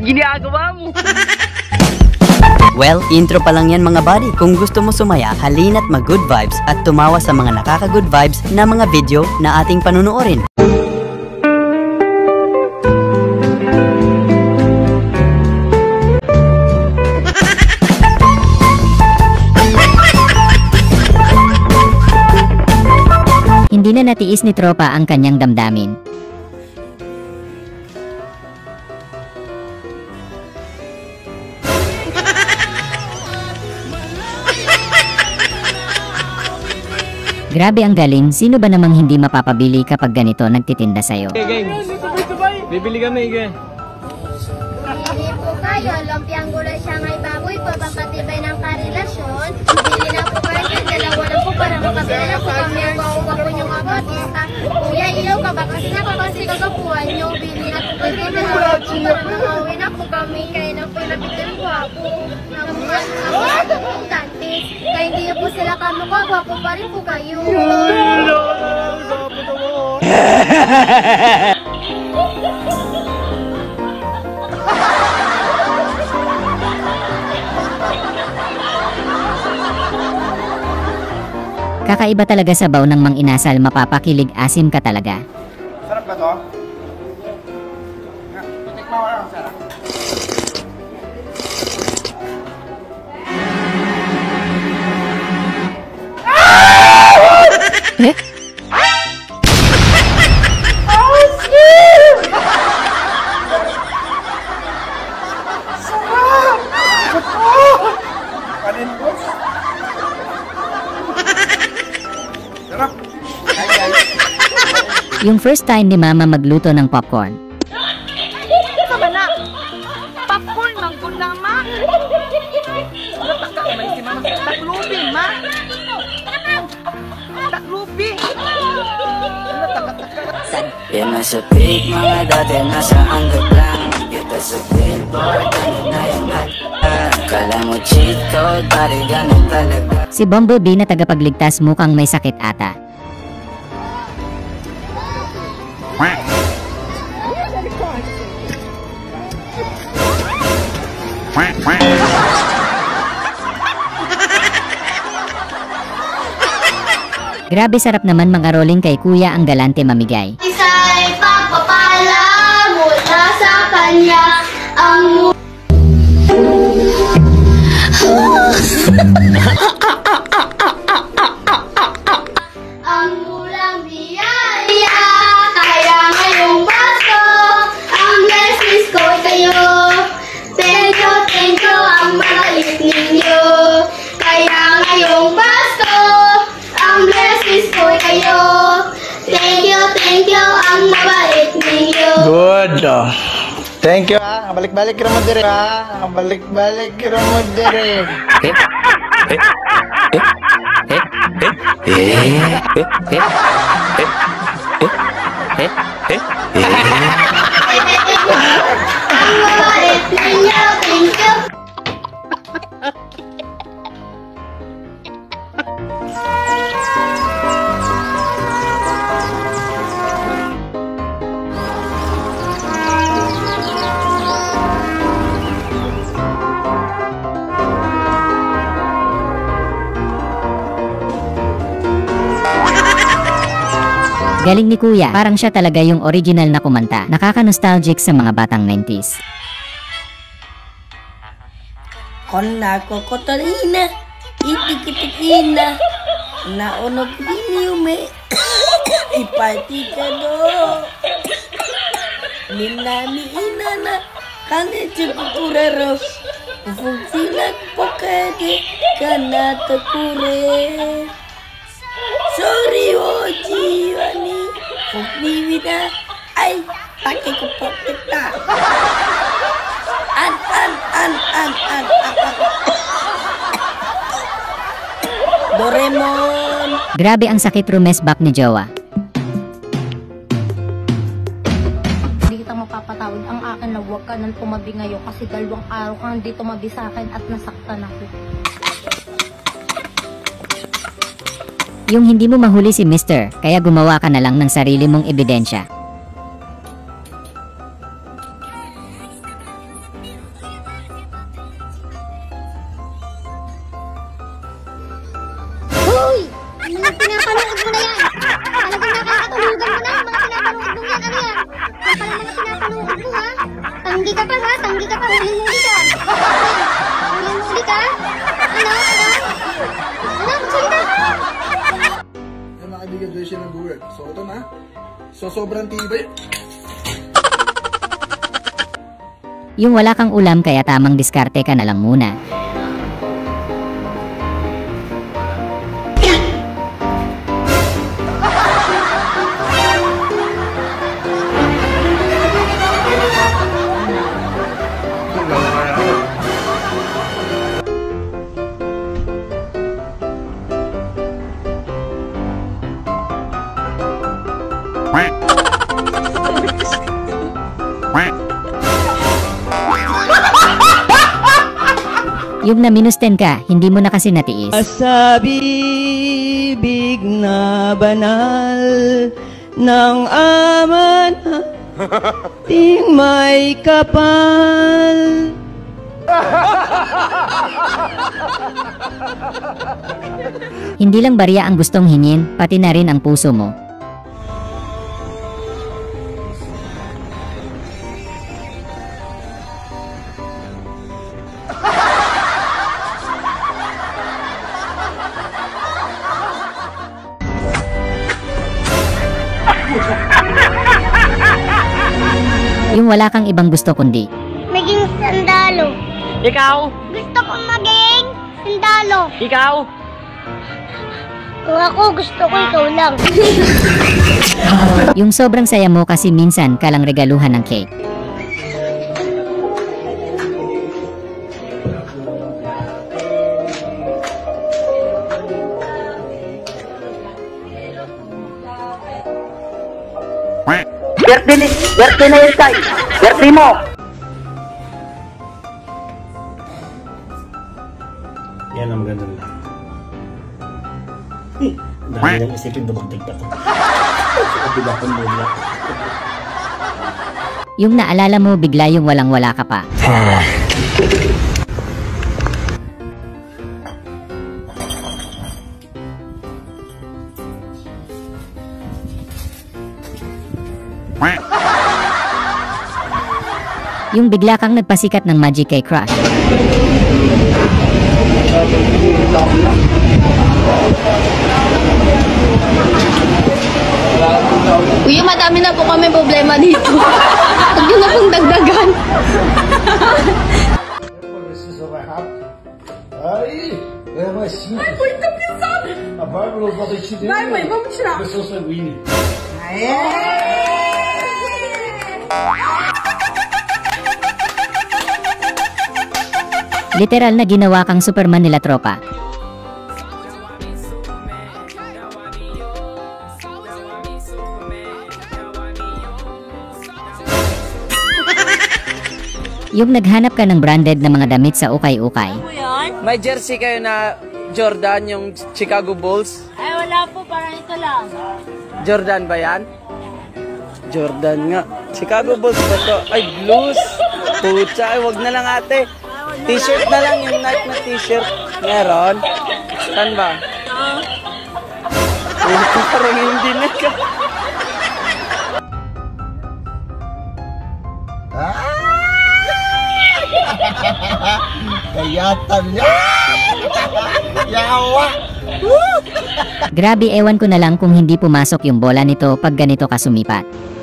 ginagawa mo? Well, intro pa lang yan mga buddy. Kung gusto mo sumaya, halina't mag-good vibes at tumawa sa mga nakaka-good vibes na mga video na ating panunuorin. Hindi na natiis ni Tropa ang kanyang damdamin. Grabe ang galing, sino ba namang hindi mapapabili kapag ganito nagtitinda sa'yo? Game, bibili kami, game. Bili po kayo, lumpiang gulay siya ngay baboy po, papatibay ng karelasyon. Bili na po kayo, dalawa na po para makabili na po kami ang gawag po nyo kapatista. Kuya, ilaw ka ba? Kasi napapasig kapuan nyo, bili na po kayo, dalawa po para nakauwi na po kami. Kaya na po nabitin ko ako. Kaya hindi na po sila kamukha, gwapo pa rin po kayo. Kakaiba talaga sabaw ng Mang Inasal, mapapakilig, asim ka talaga. Sarap ba to? Tikman ko lang, sarap. Eh? Kanin po. Sarap. Yung first time ni Mama magluto ng popcorn. Ito ba na? Popcorn, manggol na, ma. May si mama. Taklubi, ma. Taklubi. Yan nasa peak, mga dati nasa underground. Kita sa billboard, ano na yung kala mo cheat code, pare ganun talaga. Si Bumblebee na tagapagligtas mukhang may sakit ata. Grabe sarap naman mangaroling kay Kuya ang galante mamigay. Isa'y pagpapala mula sa kanya ang ang mulang biyaya. Kaya ngayong Pasko ang blessings ko kayo. Thank you ang mabait ninyo. Kaya ngayong Pasko ang blessings ko kayo. Thank you ang mabait ninyo. Good. Thank you ha. Balik-balik ka mo dire ha. Balik-balik ka mo dire. Ang mabait ninyo. Thank you. Galing ni Kuya, parang siya talaga yung original na kumanta. Nakaka-nostalgic sa mga batang 90s. Konna ko kotorina, itik-itikina, naonog inyume, ipati ka do. Minami inana, kane chupurero, ufungsilat pokade, kana takure. Sorry wo jiwani, fukniwida, ay, pakai ko protekta. An. Doraemon. Grabe ang sakit rumesbak ni Jowa. Hindi kita mapapatawad. Ang akin na huwag ka nang tumabi ngayon kasi 2 araw kang hindi tumabi sa akin at nasaktan ako. Yung hindi mo mahuli si Mr., kaya gumawa ka na lang ng sarili mong ebidensya. kaibigan, doon siya nag-work. So, ito na. So, sobrang tibay. Yung wala kang ulam kaya tamang diskarte ka na lang muna. Yung naminusten ka, hindi mo na kasi natiis. Sa bibig na banal ng aman ting may kapal. Hindi lang barya ang gustong hingin, pati na rin ang puso mo. Yung wala kang ibang gusto kundi Maging sundalo. Ikaw? Gusto ko maging sundalo. Ikaw? Kung ako gusto ko, ikaw lang. yung sobrang saya mo kasi minsan ka lang regaluhan ng cake. Birthday na yun, Tay. Birthday mo. Yan ang maganda na. Dahil lang isipin dumagdag pa ito. Kabilakan mo na. Yung naalala mo bigla yung walang-wala ka pa. Yung bigla kang nagpasikat ng magic kay crush. Kuya, madami na po kami problema dito. Huwag yun na pong dagdagan. This is what I have. Aí, é mais simples. Muito pesado. A Bárbara usou a gente dele. Vai, mãe, vamos tirar. Pessoa sanguínea. Literal na ginawa kang Superman nila tropa. Yung naghanap ka ng branded na mga damit sa ukay-ukay. May jersey kayo na Jordan, yung Chicago Bulls? Ay, wala po. Parang ito lang. Jordan ba yan? Jordan nga. Chicago Bulls ba to? Ay, blues. Pucha, ay wag na lang ate. T-shirt na lang, yung Nike na t-shirt. Meron? Saan ba? Parang hindi na ka. Kayatan niya! Yawa! Grabe, ewan ko na lang kung hindi pumasok yung bola nito pag ganito ka sumipat.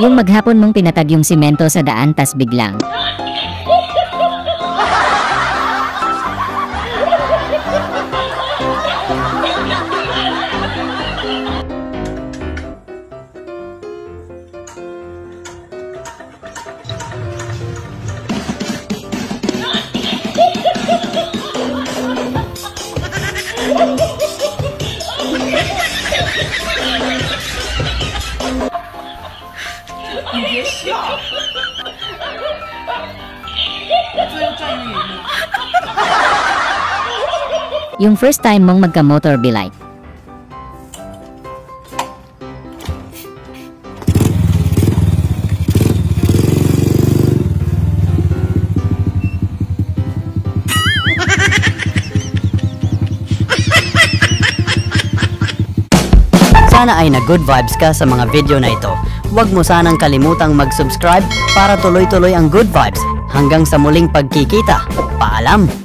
Yung maghapon mong tinatag yung simento sa daan tas biglang yung first time mong magka-motor be-like. Sana ay na-good vibes ka sa mga video na ito. Huwag mo sanang kalimutang mag-subscribe para tuloy-tuloy ang good vibes. Hanggang sa muling pagkikita. Paalam!